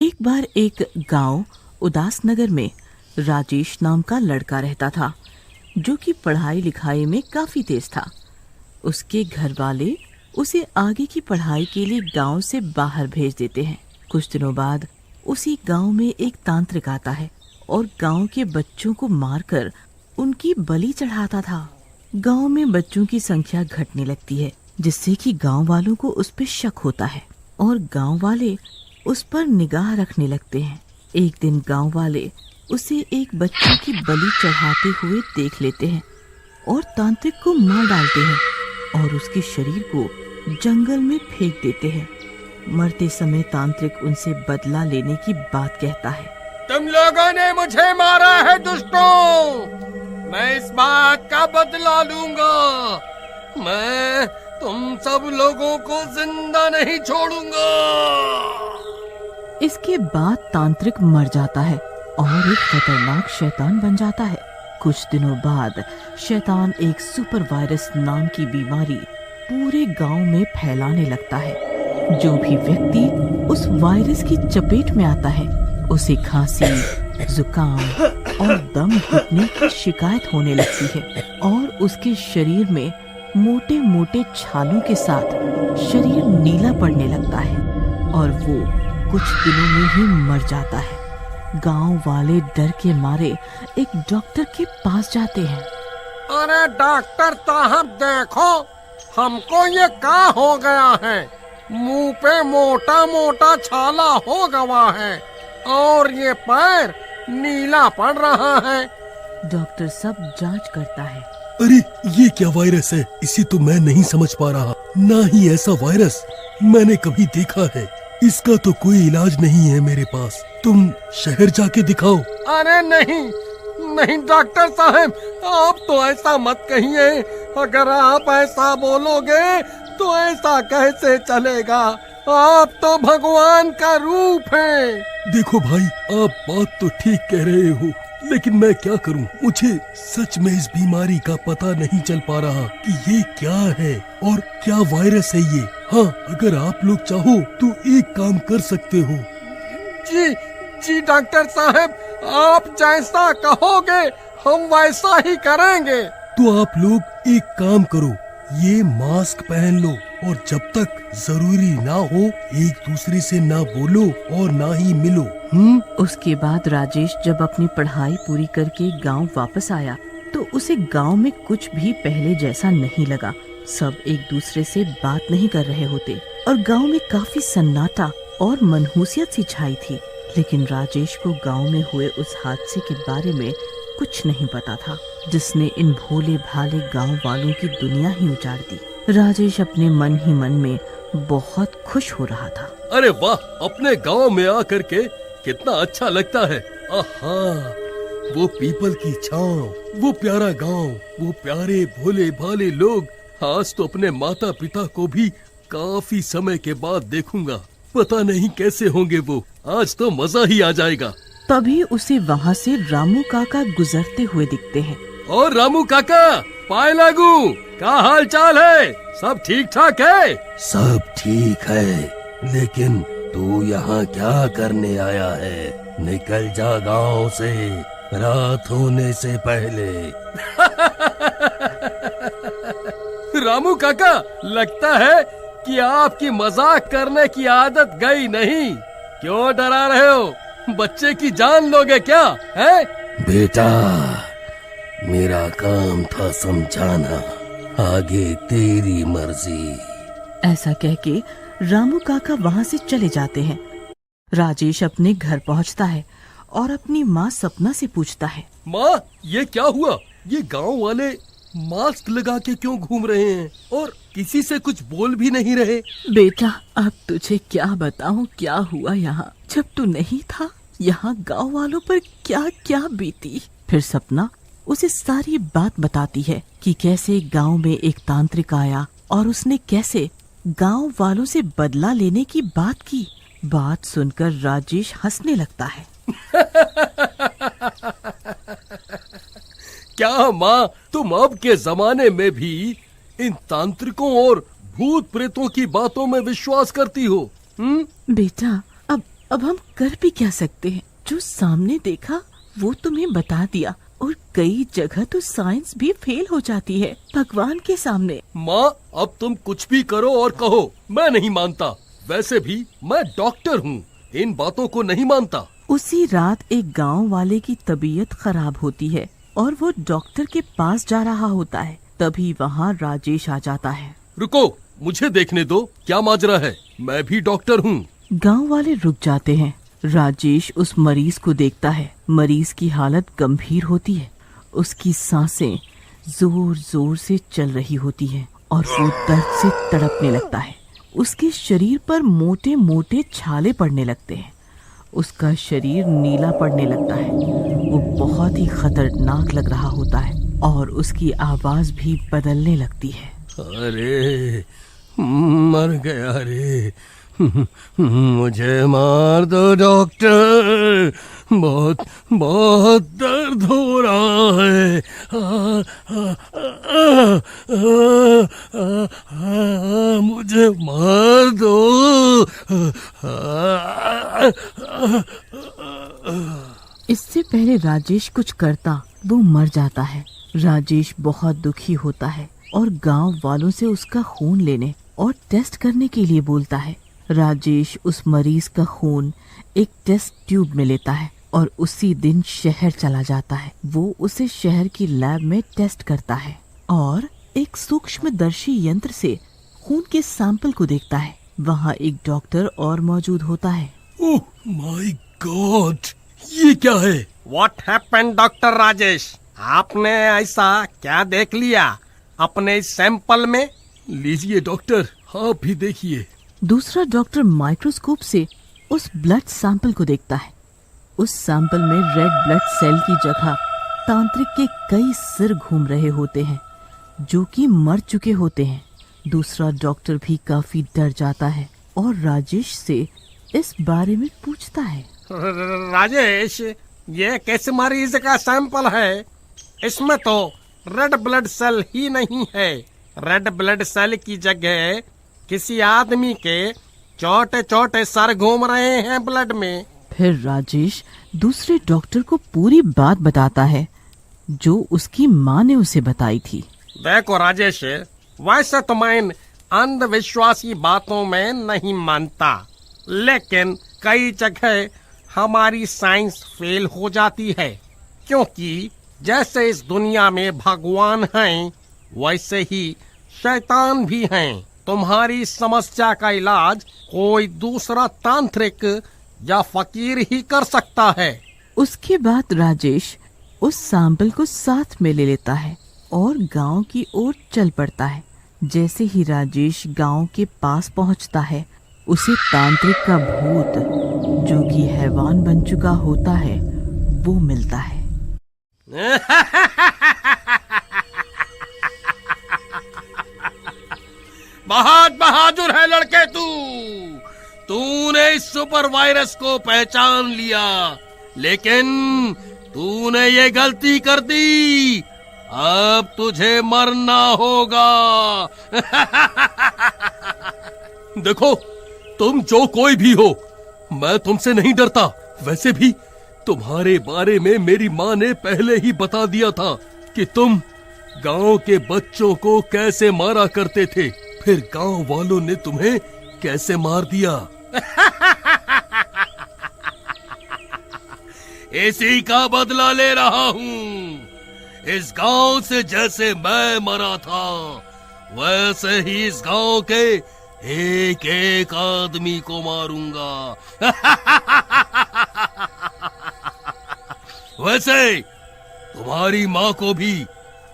एक बार एक गांव उदासनगर में राजेश नाम का लड़का रहता था, जो कि पढ़ाई लिखाई में काफी तेज था। उसके घर वाले उसे आगे की पढ़ाई के लिए गांव से बाहर भेज देते हैं। कुछ दिनों बाद उसी गांव में एक तांत्रिक आता है और गांव के बच्चों को मारकर उनकी बलि चढ़ाता था। गांव में बच्चों की संख्या घटने लगती है, जिससे कि गांव वालों को उस पर शक होता है और गांव वाले उस पर निगाह रखने लगते हैं। एक दिन गांव वाले उसे एक बच्चे की बलि चढ़ाते हुए देख लेते हैं और तांत्रिक को मार डालते हैं और उसके शरीर को जंगल में फेंक देते हैं। मरते समय तांत्रिक उनसे बदला लेने की बात कहता है। तुम लोगों ने मुझे मारा है दुष्टों, मैं इस बात का बदला लूंगा। मैं तुम सब लोगों को जिंदा नहीं छोड़ूंगा। इसके बाद तांत्रिक मर जाता है और एक खतरनाक शैतान बन जाता है। कुछ दिनों बाद शैतान एक सुपर वायरस नाम की बीमारी पूरे गांव में फैलाने लगता है। जो भी व्यक्ति उस वायरस की चपेट में आता है, उसे खांसी, जुकाम और दम घुटने की शिकायत होने लगती है और उसके शरीर में मोटे मोटे छालों के साथ शरीर नीला पड़ने लगता है और वो कुछ दिनों में ही मर जाता है। गांव वाले डर के मारे एक डॉक्टर के पास जाते हैं। अरे डॉक्टर साहब देखो, हमको ये क्या हो गया है? मुंह पे मोटा मोटा छाला हो गया है और ये पैर नीला पड़ रहा है। डॉक्टर सब जांच करता है। अरे ये क्या वायरस है? इसे तो मैं नहीं समझ पा रहा। ना ही ऐसा वायरस मैंने कभी देखा है। इसका तो कोई इलाज नहीं है मेरे पास। तुम शहर जाके दिखाओ। अरे नहीं नहीं डॉक्टर साहब, आप तो ऐसा मत कहिए। अगर आप ऐसा बोलोगे तो ऐसा कैसे चलेगा? आप तो भगवान का रूप हैं। देखो भाई, आप बात तो ठीक कह रहे हो, लेकिन मैं क्या करूं? मुझे सच में इस बीमारी का पता नहीं चल पा रहा कि ये क्या है और क्या वायरस है ये। हाँ, अगर आप लोग चाहो तो एक काम कर सकते हो। जी जी डॉक्टर साहब, आप जैसा कहोगे हम वैसा ही करेंगे। तो आप लोग एक काम करो, ये मास्क पहन लो और जब तक जरूरी ना हो एक दूसरे से ना बोलो और ना ही मिलो। उसके बाद राजेश जब अपनी पढ़ाई पूरी करके गांव वापस आया तो उसे गांव में कुछ भी पहले जैसा नहीं लगा। सब एक दूसरे से बात नहीं कर रहे होते और गांव में काफी सन्नाटा और मनहूसियत सी छाई थी। लेकिन राजेश को गांव में हुए उस हादसे के बारे में कुछ नहीं पता था, जिसने इन भोले भाले गांव वालों की दुनिया ही उजाड़ दी। राजेश अपने मन ही मन में बहुत खुश हो रहा था। अरे वाह, अपने गांव में आकर के कितना अच्छा लगता है। आहा, वो पीपल की छांव, वो प्यारा गांव, वो प्यारे भोले भाले लोग। आज तो अपने माता पिता को भी काफी समय के बाद देखूंगा। पता नहीं कैसे होंगे वो। आज तो मजा ही आ जाएगा। तभी उसे वहाँ से रामू काका गुजरते हुए दिखते हैं। और रामू काका, पाए लागू, क्या हाल चाल है? सब ठीक ठाक है? सब ठीक है, लेकिन तू यहाँ क्या करने आया है? निकल जा गांव से, रात होने से पहले। रामू काका, लगता है कि आपकी मजाक करने की आदत गई नहीं। क्यों डरा रहे हो? बच्चे की जान लोगे क्या है? बेटा, मेरा काम था समझाना, आगे तेरी मर्जी। ऐसा कह के रामू काका वहाँ से चले जाते हैं। राजेश अपने घर पहुँचता है और अपनी माँ सपना से पूछता है। माँ, ये क्या हुआ? ये गांव वाले मास्क लगा के क्यों घूम रहे हैं और किसी से कुछ बोल भी नहीं रहे? बेटा, अब तुझे क्या बताऊं क्या हुआ यहाँ। जब तू नहीं था यहाँ गांव वालों पर क्या क्या बीती। फिर सपना उसे सारी बात बताती है कि कैसे गांव में एक तांत्रिक आया और उसने कैसे गांव वालों से बदला लेने की बात की। बात सुनकर राजेश हंसने लगता है। क्या माँ, तुम अब के जमाने में भी इन तांत्रिकों और भूत प्रेतों की बातों में विश्वास करती हो? बेटा, अब अब हम कर भी क्या सकते हैं? जो सामने देखा वो तुम्हें बता दिया, और कई जगह तो साइंस भी फेल हो जाती है भगवान के सामने। माँ, अब तुम कुछ भी करो और कहो, मैं नहीं मानता। वैसे भी मैं डॉक्टर हूँ, इन बातों को नहीं मानता। उसी रात एक गांव वाले की तबीयत खराब होती है और वो डॉक्टर के पास जा रहा होता है। तभी वहाँ राजेश आ जाता है। रुको, मुझे देखने दो, क्या माजरा है, मैं भी डॉक्टर हूँ। गांव वाले रुक जाते हैं। राजेश उस मरीज को देखता है। मरीज की हालत गंभीर होती है, उसकी सांसें जोर जोर से चल रही होती हैं और वो दर्द से तड़पने लगता है। उसके शरीर पर मोटे मोटे छाले पड़ने लगते हैं, उसका शरीर नीला पड़ने लगता है। वो बहुत ही खतरनाक लग रहा होता है और उसकी आवाज भी बदलने लगती है। अरे मर गया रे, मुझे मार दो डॉक्टर, बहुत बहुत दर्द हो रहा है। मुझे मार दो। इससे पहले राजेश कुछ करता, वो मर जाता है। राजेश बहुत दुखी होता है और गांव वालों से उसका खून लेने और टेस्ट करने के लिए बोलता है। राजेश उस मरीज का खून एक टेस्ट ट्यूब में लेता है और उसी दिन शहर चला जाता है। वो उसे शहर की लैब में टेस्ट करता है और एक सूक्ष्मदर्शी यंत्र से खून के सैंपल को देखता है। वहाँ एक डॉक्टर और मौजूद होता है। ओह माय गॉड, ये क्या है? What happened doctor Rajesh? आपने ऐसा क्या देख लिया अपने सैंपल में? लीजिए डॉक्टर, आप भी देखिए। दूसरा डॉक्टर माइक्रोस्कोप से उस ब्लड सैंपल को देखता है। उस सैंपल में रेड ब्लड सेल की जगह तांत्रिक के कई सिर घूम रहे होते हैं जो कि मर चुके होते हैं। दूसरा डॉक्टर भी काफी डर जाता है और राजेश से इस बारे में पूछता है। राजेश, ये किस मरीज का सैंपल है? इसमें तो रेड ब्लड सेल ही नहीं है। रेड ब्लड सेल की जगह किसी आदमी के छोटे छोटे सर घूम रहे हैं ब्लड में। फिर राजेश दूसरे डॉक्टर को पूरी बात बताता है जो उसकी माँ ने उसे बताई थी। देखो राजेश, वैसे तो मैं अंधविश्वासी बातों में नहीं मानता, लेकिन कई जगह हमारी साइंस फेल हो जाती है, क्योंकि जैसे इस दुनिया में भगवान हैं, वैसे ही शैतान भी हैं। तुम्हारी समस्या का इलाज कोई दूसरा तांत्रिक या फकीर ही कर सकता है। उसके बाद राजेश उस सैंपल को साथ में ले लेता है और गांव की ओर चल पड़ता है। जैसे ही राजेश गांव के पास पहुंचता है, उसे तांत्रिक का भूत जो कि हैवान बन चुका होता है वो मिलता है। बहुत बहादुर है लड़के तूने इस सुपर वायरस को पहचान लिया, लेकिन तूने ये गलती कर दी। अब तुझे मरना होगा। देखो, तुम जो कोई भी हो, मैं तुमसे नहीं डरता। वैसे भी तुम्हारे बारे में मेरी माँ ने पहले ही बता दिया था कि तुम गांव के बच्चों को कैसे मारा करते थे। फिर गांव वालों ने तुम्हें कैसे मार दिया। इसी का बदला ले रहा हूँ। इस गांव से जैसे मैं मरा था, वैसे ही इस गांव के एक एक आदमी को मारूंगा। वैसे तुम्हारी माँ को भी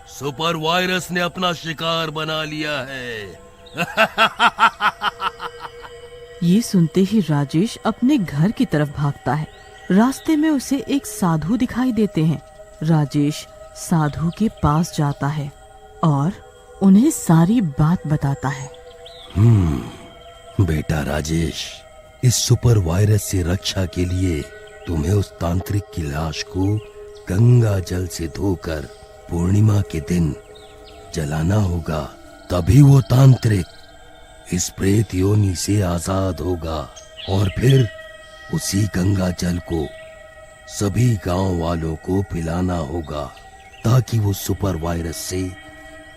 सुपर वायरस ने अपना शिकार बना लिया है। ये सुनते ही राजेश अपने घर की तरफ भागता है। रास्ते में उसे एक साधु दिखाई देते हैं। राजेश साधु के पास जाता है और उन्हें सारी बात बताता है। बेटा राजेश, इस सुपर वायरस से रक्षा के लिए तुम्हें उस तांत्रिक की लाश को गंगा जल से धोकर पूर्णिमा के दिन जलाना होगा। तभी वो तांत्रिक इस प्रेत योनि से आजाद होगा और फिर उसी गंगा जल को सभी गांव वालों को पिलाना होगा ताकि वो सुपर वायरस से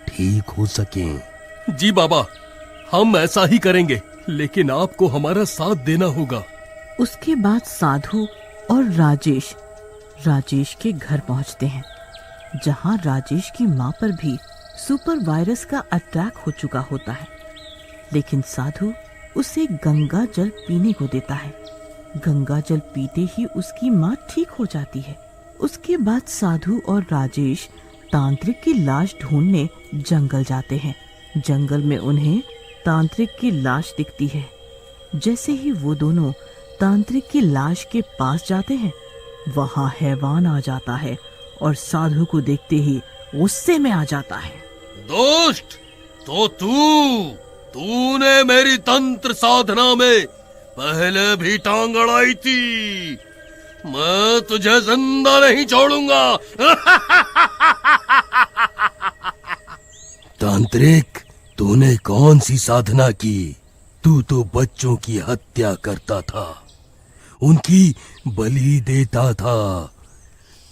ठीक हो सकें। जी बाबा, हम ऐसा ही करेंगे, लेकिन आपको हमारा साथ देना होगा। उसके बाद साधु और राजेश के घर पहुंचते हैं, जहां राजेश की मां पर भी सुपर वायरस का अटैक हो चुका होता है। लेकिन साधु उसे गंगा जल पीने को देता है। गंगा जल पीते ही उसकी मां ठीक हो जाती है। उसके बाद साधु और राजेश तांत्रिक की लाश ढूंढने जंगल जाते हैं। जंगल में उन्हें तांत्रिक की लाश दिखती है। जैसे ही वो दोनों तांत्रिक की लाश के पास जाते हैं, वहां हैवान आ जाता है और साधु को देखते ही गुस्से में आ जाता है। दोस्त, तो तूने मेरी तंत्र साधना में पहले भी टांग अड़ाई थी। मैं तुझे जिंदा नहीं छोड़ूंगा। तांत्रिक, तूने कौन सी साधना की? तू तो बच्चों की हत्या करता था, उनकी बलि देता था।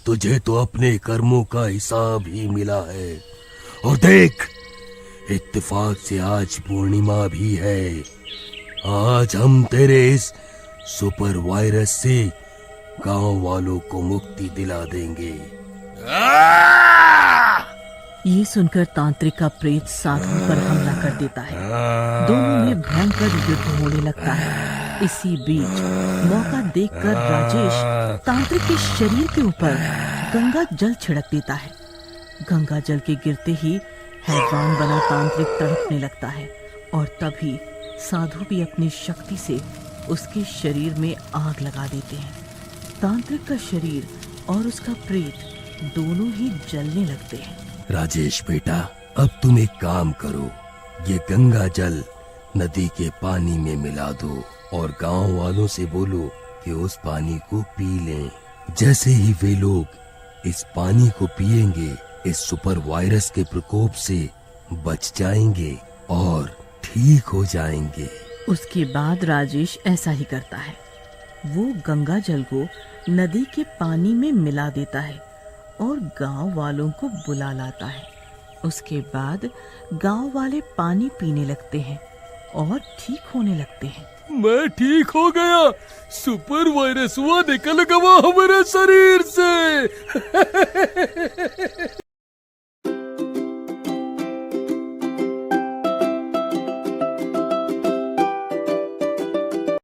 तुझे तो अपने कर्मों का हिसाब ही मिला है। और देख, इत्तेफाक से आज पूर्णिमा भी है। आज हम तेरे इस सुपर वायरस से गांव वालों को मुक्ति दिला देंगे। ये सुनकर तांत्रिक का प्रेत साधु पर हमला कर देता है। दोनों में भयंकर युद्ध होने लगता है। इसी बीच मौका देखकर राजेश तांत्रिक के शरीर के ऊपर गंगा जल छिड़क देता है। गंगा जल के गिरते ही हैवान बना तांत्रिक तड़पने लगता है और तभी साधु भी अपनी शक्ति से उसके शरीर में आग लगा देते हैं। तांत्रिक का शरीर और उसका प्रेत दोनों ही जलने लगते हैं। राजेश बेटा, अब तुम एक काम करो, ये गंगा जल नदी के पानी में मिला दो और गांव वालों से बोलो कि उस पानी को पी लें। जैसे ही वे लोग इस पानी को पिएंगे, इस सुपर वायरस के प्रकोप से बच जाएंगे और ठीक हो जाएंगे। उसके बाद राजेश ऐसा ही करता है। वो गंगा जल को नदी के पानी में मिला देता है और गांव वालों को बुला लाता है। उसके बाद गांव वाले पानी पीने लगते हैं और ठीक होने लगते हैं। मैं ठीक हो गया। सुपर वायरस हुआ निकल गया हमारे शरीर से।